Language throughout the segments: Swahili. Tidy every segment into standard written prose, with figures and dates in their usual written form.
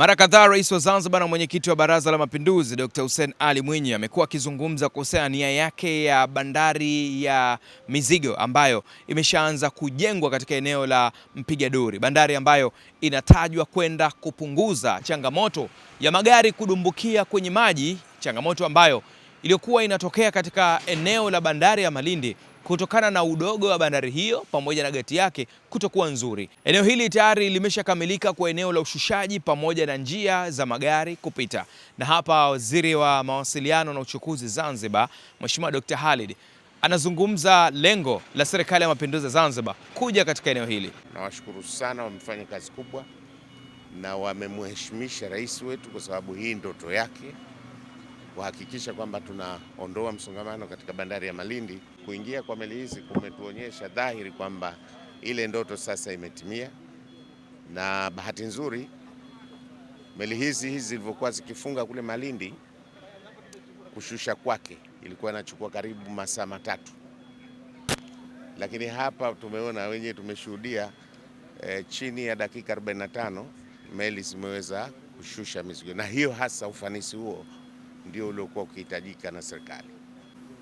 Mara kadhaa Rais wa Zanzibar na mwenyekiti wa Baraza la Mapinduzi Dr. Hussein Ali Mwinyi amekuwa akizungumza kuhusiana nia yake ya bandari ya mizigo ambayo imeshaanza kujengwa katika eneo la Mpiga Duri, bandari ambayo inatajwa kwenda kupunguza changamoto ya magari kudumbukia kwenye maji, changamoto ambayo iliyokuwa inatokea katika eneo la bandari ya Malindi kutokana na udogo wa bandari hiyo pamoja na gati yake kutokuwa nzuri. Eneo hili tayari limeshakamilika kwa eneo la ushushaji pamoja na njia za magari kupita. Na hapa Waziri wa Mawasiliano na Uchukuzi Zanzibar, Mheshimiwa Dr. Khalid anazungumza lengo la Serikali ya Mapinduzi Zanzibar kuja katika eneo hili. Nawashukuru sana, wamefanya kazi kubwa na wamemheshimisha rais wetu kwa sababu hii ndoto yake kuhakikisha kwamba tunaondoa msongamano katika bandari ya Malindi. Kuingia kwa meli hizi kumetuonyesha dhahiri kwamba ile ndoto sasa imetimia, na bahati nzuri meli hizi zilivyokuwa zikifunga kule Malindi, kushusha kwake ilikuwa inachukua karibu masaa matatu, lakini hapa tumeona wenyewe, tumeshuhudia chini ya dakika 45 meli zimeweza kushusha mizigo, na hiyo hasa ufanisi huo ndio uliokuwa ukihitajika na serikali,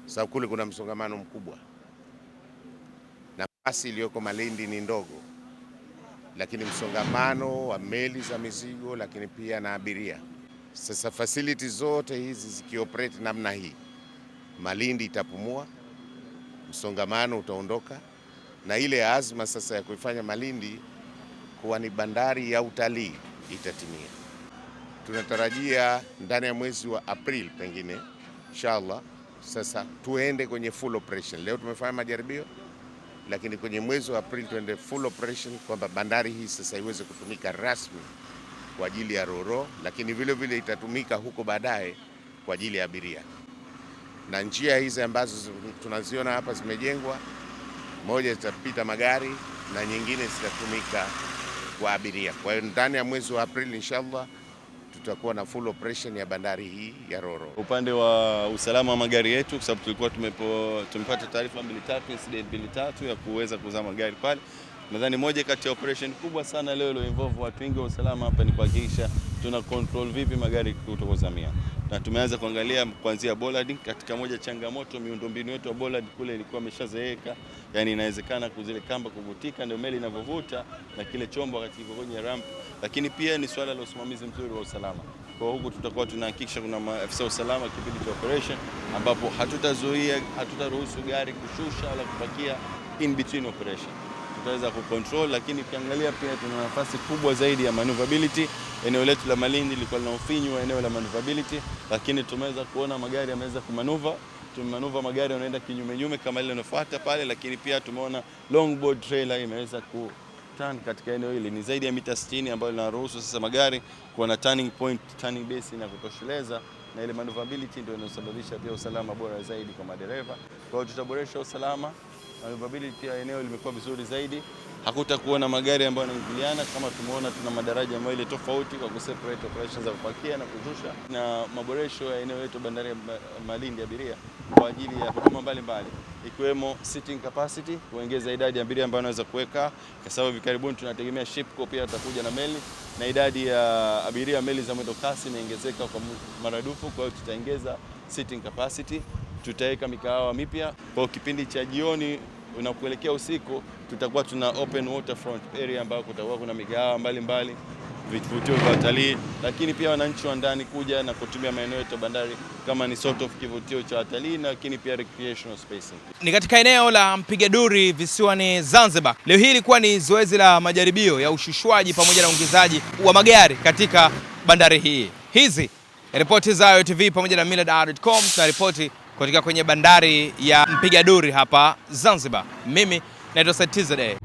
sababu kule kuna msongamano mkubwa. Nafasi iliyoko Malindi ni ndogo, lakini msongamano wa meli za mizigo, lakini pia na abiria. Sasa facilities zote hizi zikioperate namna hii, Malindi itapumua, msongamano utaondoka, na ile azma sasa ya kuifanya Malindi kuwa ni bandari ya utalii itatimia. Tunatarajia ndani ya mwezi wa April pengine inshallah sasa tuende kwenye full operation. Leo tumefanya majaribio, lakini kwenye mwezi wa April tuende full operation, kwamba bandari hii sasa iweze kutumika rasmi kwa ajili ya roro, lakini vile vile itatumika huko baadaye kwa ajili ya abiria. Na njia hizi ambazo tunaziona hapa zimejengwa, moja zitapita magari na nyingine zitatumika kwa abiria. Kwa hiyo ndani ya mwezi wa April inshallah tutakuwa na full operation ya bandari hii ya roro. Upande wa usalama wa magari yetu, kwa sababu tulikuwa tumepata taarifa incident mbili tatu ya kuweza kuzama magari pale. Nadhani moja kati ya operation kubwa sana leo ilo involve watu wengi wa usalama hapa ni kuhakikisha tuna control vipi magari kutozamia. Na tumeanza kuangalia kuanzia bollard. Katika moja changamoto, miundombinu yetu ya bollard kule ilikuwa imeshazeeka, yani inawezekana kuzile kamba kuvutika ndio meli inavyovuta na kile chombo wakati kiko kwenye ramp, lakini pia ni swala la usimamizi mzuri wa usalama. Kwa huku tutakuwa tunahakikisha kuna maafisa usalama kipindi cha operation, ambapo hatutaruhusu gari kushusha wala kupakia in between operation. Tutaweza kucontrol, lakini ukiangalia pia tuna nafasi kubwa zaidi ya maneuverability. Eneo letu la Malindi lilikuwa lina ufinyu wa eneo la maneuverability, lakini tumeweza kuona magari yameweza tumanuva magari yanaenda kinyume kama ile inafuata pale, lakini pia tumeona longboard trailer imeweza turn katika eneo hili. Ni zaidi ya mita 60 ambayo linaruhusu sasa magari kuwa na turning point, turning base na kutosheleza, na ile maneuverability ndio inasababisha pia usalama bora zaidi kwa madereva. Kwa hiyo tutaboresha usalama, maneuverability ya eneo limekuwa vizuri zaidi. Hakutakuwa na magari ambayo yanaingiliana, kama tumeona tuna madaraja mawili tofauti kwa kuseparate operations za kupakia na kushusha, na maboresho ya eneo letu bandari ya Malindi abiria kwa ajili ya huduma mbalimbali ikiwemo sitting capacity, kuongeza idadi ya abiria ambao wanaweza kuweka, kwa sababu hivi karibuni tunategemea Shipco pia atakuja na meli, na idadi ya abiria meli za mwendo kasi inaongezeka kwa maradufu. Kwa hiyo tutaongeza sitting capacity, tutaweka mikahawa mipya. Kwa kipindi cha jioni unapoelekea usiku tutakuwa tuna open waterfront area ambayo kutakuwa kuna migahawa mbalimbali, vivutio vya watalii, lakini pia wananchi wa ndani kuja na kutumia maeneo yetu ya bandari kama ni sort of kivutio cha watalii, na lakini pia recreational space. Ni katika eneo la Mpiga Duri visiwani Zanzibar. Leo hii ilikuwa ni zoezi la majaribio ya ushushwaji pamoja na ongezaji wa magari katika bandari hii. Hizi ripoti za Ayo TV pamoja na millardayo.com na ripoti kutoka kwenye bandari ya Mpiga Duri hapa Zanzibar. Mimi naitwa Said TZA.